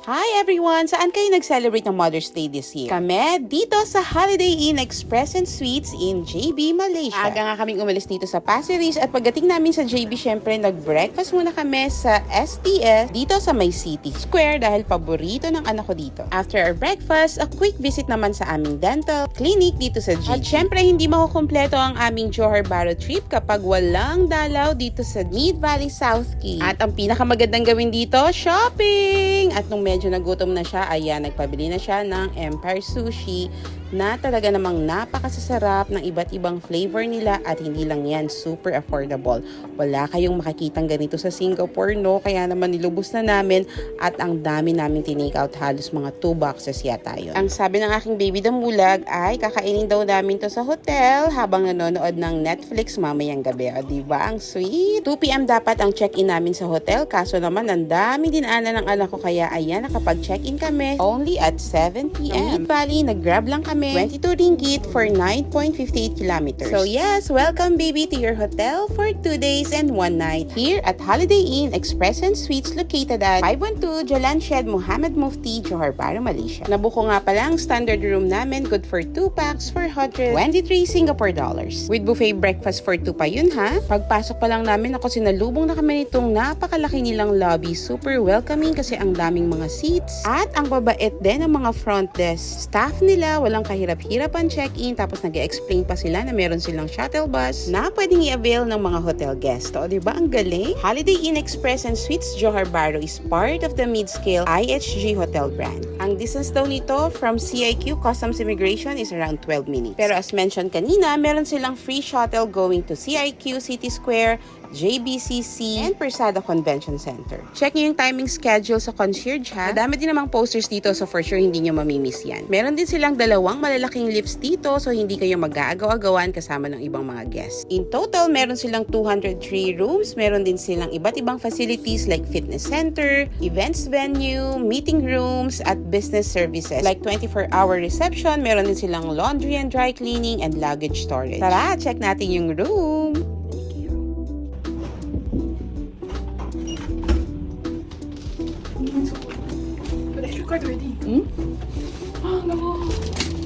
Hi everyone! Saan kayo nag-celebrate ng Mother's Day this year? Kami, dito sa Holiday Inn Express and Suites in JB, Malaysia. Aga nga kaming umalis dito sa Pasir Ris at pagdating namin sa JB, syempre nag-breakfast muna kami sa STS dito sa May City Square dahil paborito ng anak ko dito. After our breakfast, a quick visit naman sa aming dental clinic dito sa JB. At syempre hindi makukumpleto ang aming Johor Bahru trip kapag walang dalaw dito sa Mid Valley South Key. At ang pinakamagandang gawin dito, shopping! At nung medyo nagutom na siya, ayan, nagpabili na siya ng Empire Sushi na talaga namang napakasasarap ng iba't ibang flavor nila at hindi lang yan, super affordable. Wala kayong makikitang ganito sa Singapore, no? Kaya naman nilubos na namin at ang dami namin tinake out, halos mga 2 boxes yata yun. Ang sabi ng aking baby damulag ay kakainin daw namin to sa hotel habang nanonood ng Netflix mamayang gabi. O diba? Ang sweet! 2 p.m. dapat ang check-in namin sa hotel, kaso naman ang daming dinaanan ng anak ko kaya ayan, nakapag-check-in kami only at 7 p.m. Mid Valley, nag-grab lang kami 22 ringgit for 9.58 kilometers. So yes, welcome baby to your hotel for 2 days and 1 night here at Holiday Inn Express and Suites located at 512 Jalan Syed Muhammad Mufti, Johor Bahru, Malaysia. Nabuko nga pala ang standard room namin, good for 2 packs for 123 Singapore dollars. With buffet breakfast for 2 pa yun ha. Pagpasok pa lang namin ako sinalubong na kami nitong napakalaki nilang lobby. Super welcoming kasi ang daming mga seats at ang babait din ng mga front desk staff nila. Walang kahirap-hirapan check-in tapos nag-explain pa sila na meron silang shuttle bus na pwedeng i-avail ng mga hotel guests. O, diba? Ang galing? Holiday Inn Express and Suites Johor Bahru is part of the mid-scale IHG hotel brand. Ang distance daw nito from CIQ Customs Immigration is around 12 minutes. Pero as mentioned kanina, meron silang free shuttle going to CIQ City Square, JBCC, and Persada Convention Center. Check nyo yung timing schedule sa concierge ha. Madami din namang posters dito so for sure hindi nyo mamimiss yan. Meron din silang 2 malalaking lifts dito so hindi kayo mag-aagaw-agawan kasama ng ibang mga guests. In total, meron silang 203 rooms. Meron din silang iba't ibang facilities like fitness center, events venue, meeting rooms, at business services like 24-hour reception. Meron din silang laundry and dry cleaning and luggage storage. Tara, check natin yung room!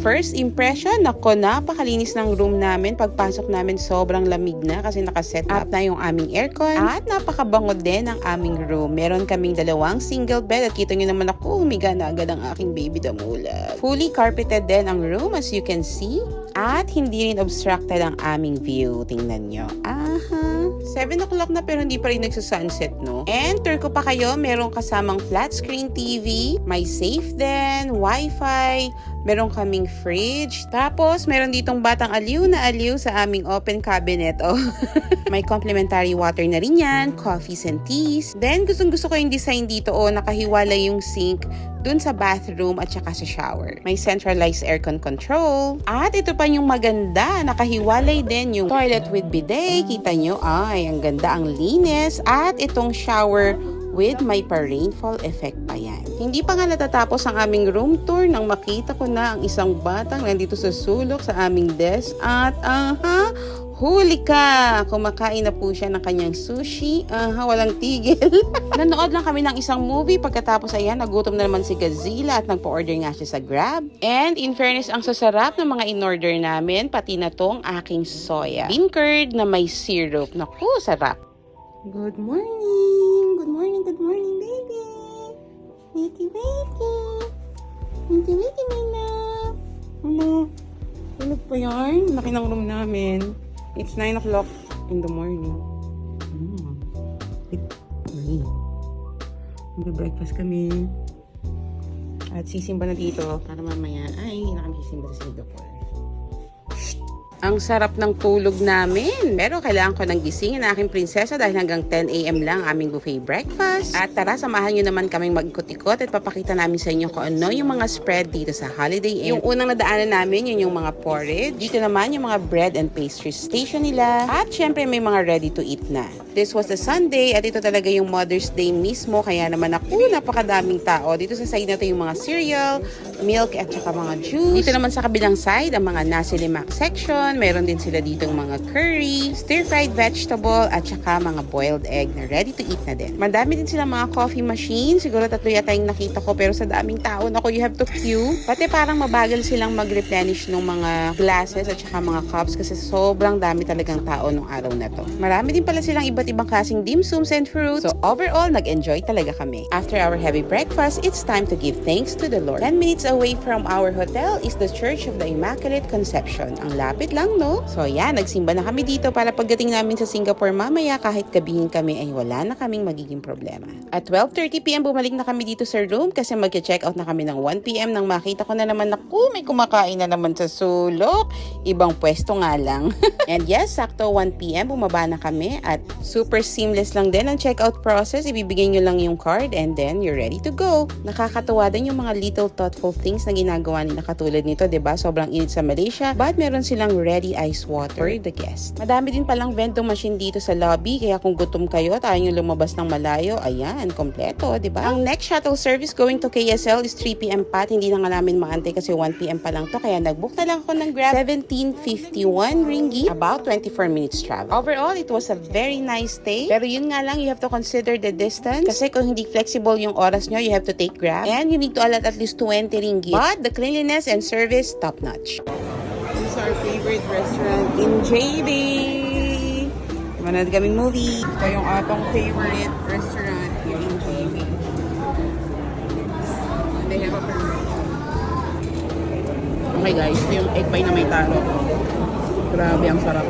First impression, nako, napakalinis ng room namin. Pagpasok namin, sobrang lamig na kasi nakaset up na yung aming aircon. At napakabango din ang aming room. Meron kaming 2 single bed at kita nyo naman ako, humiga na agad ang aking baby damulag. Fully carpeted din ang room as you can see. At hindi rin obstructed ang aming view. Tingnan nyo. Aha. 7 o'clock na pero hindi pa rin nagsasunset, no? And tour ko pa kayo, meron kasamang flat screen TV, may safe din, wifi, meron kaming fridge, tapos meron ditong batang aliw na aliw sa aming open cabinet. Oh. May complimentary water na rin yan, coffees and teas. Then gustong-gusto ko yung design dito, oh, nakahiwalay yung sink dun sa bathroom at saka sa shower. May centralized aircon control. At ito pa yung maganda, nakahiwalay din yung toilet with bidet. Kita nyo, ay, ang ganda, ang linis. At itong shower with may pa-rainfall effect pa yan. Hindi pa nga natatapos ang aming room tour nang makita ko na ang isang batang nandito sa sulok sa aming desk. At, huli ka! Kumakain na po siya ng kanyang sushi. Walang tigil. Nanood lang kami ng isang movie. Pagkatapos ayan, nagutom na naman si Godzilla at nagpa-order nga siya sa Grab. And in fairness, ang sasarap ng mga in-order namin, pati na tong aking soya bean curd na may syrup. Naku, sarap. Good morning! Good morning, baby! Wakey, wakey! Wakey, wakey, my love! Ano? Tulog pa yan? Laki ng room namin. It's 9 o'clock in the morning. Good morning. Mag-breakfast kami. At sisimba na dito para mamaya ay hindi na kami sisimba sa Singapore. Ang sarap ng tulog namin. Pero kailangan ko nang gisingin na aking prinsesa dahil hanggang 10 a.m. lang aming buffet breakfast. At tara, samahan nyo naman kaming mag-ikot-ikot at papakita namin sa inyo kung ano yung mga spread dito sa Holiday Inn. Yung unang nadaanan namin, yun yung mga porridge. Dito naman yung mga bread and pastry station nila. At syempre may mga ready to eat na. This was a Sunday at ito talaga yung Mother's Day mismo. Kaya naman ako, napakadaming tao. Dito sa side na to yung mga cereal, milk at saka mga juice. Dito naman sa kabilang side, ang mga nasi lemak section. Meron din sila dito ng mga curry, stir-fried vegetable at saka mga boiled egg na ready to eat na din. Madami din sila mga coffee machine. Siguro 3 yata yung nakita ko pero sa daming tao na you have to queue. Pati parang mabagal silang mag-replenish ng mga glasses at saka mga cups kasi sobrang dami talagang tao nung araw na to. Marami din pala silang iba't ibang klaseng dim sums and fruits. So overall, nag-enjoy talaga kami. After our heavy breakfast, it's time to give thanks to the Lord. 10 minutes away from our hotel is the Church of the Immaculate Conception. Ang lapit lang, no? So yan, nagsimba na kami dito para pagdating namin sa Singapore mamaya kahit gabihin kami ay wala na kaming magiging problema. At 12:30 PM bumalik na kami dito sa room kasi mag-check out na kami ng 1 PM nang makita ko na naman may kumakain na naman sa sulok. Ibang pwesto nga lang. And yes, sakto 1 PM bumaba na kami at super seamless lang din ang checkout process. Ibibigay nyo lang yung card and then you're ready to go. Nakakatuwa din yung mga little thoughtful things na ginagawa nila katulad nito, 'di ba? Sobrang init sa Malaysia, but meron silang ready ice water for the guest. Madami din palang vending machine dito sa lobby, kaya kung gutom kayo at ayaw nyo lumabas ng malayo, ayan, kompleto, 'di ba? Ang next shuttle service going to KSL is 3 PM pa. Hindi na nga namin maantay kasi 1 PM pa lang to, kaya nagbook na lang ako ng Grab. 1751 ringgit, about 24 minutes travel. Overall, it was a very nice stay. Pero yun nga lang, you have to consider the distance. Kasi kung hindi flexible yung oras nyo, you have to take Grab. And you need to allot at least 20 ringgit. But the cleanliness and service, top-notch. This is our favorite restaurant in JB. Manood kaming movie. Ito yung atong favorite restaurant here in JB. They have a permit. Okay guys, ito yung egg pie na may talo. Grabe, ang sarap.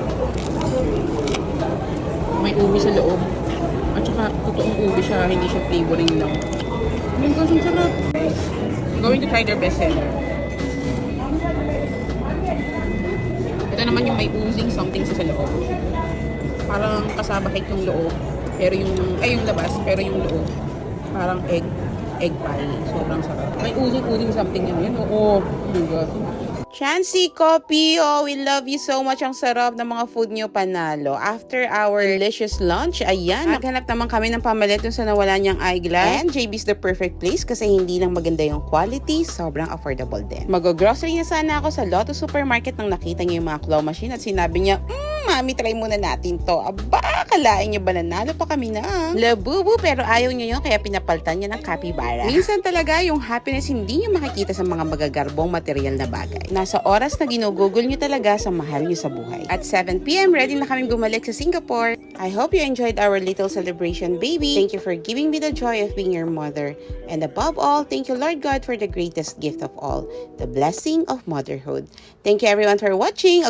May ubi sa loob. At saka, totoong ubi siya, hindi siya flavoring lang. Oh my gosh, ang sarap. I'm going to try their best seller. Ito naman yung may oozing something sa loob. Parang kasabahit yung loob. Pero yung labas, pero yung loob. Parang egg pie. Sobrang sarap. May oozing something yun. Oo. Oh my God. Chansey Coffee, oh, we love you so much. Ang sarap ng mga food nyo, panalo. After our delicious lunch, ayan, naghanap naman kami ng pamalit dun sa nawala niyang eyeglass. And JB's the perfect place kasi hindi lang maganda yung quality, sobrang affordable din. Mag-grocery na sana ako sa Lotto Supermarket nang nakita niya yung mga claw machine at sinabi niya, Mami, try muna natin to. Aba, kalain niyo ba nanalo pa kami na? Labubu, pero ayaw niyo yun kaya pinapaltan niya ng capybara. Minsan talaga yung happiness hindi niyo makikita sa mga magagarbong material na bagay. Nasa oras na ginugugol niyo talaga sa mahal niyo sa buhay. At 7 PM, ready na kaming bumalik sa Singapore. I hope you enjoyed our little celebration, baby. Thank you for giving me the joy of being your mother. And above all, thank you, Lord God, for the greatest gift of all, the blessing of motherhood. Thank you everyone for watching.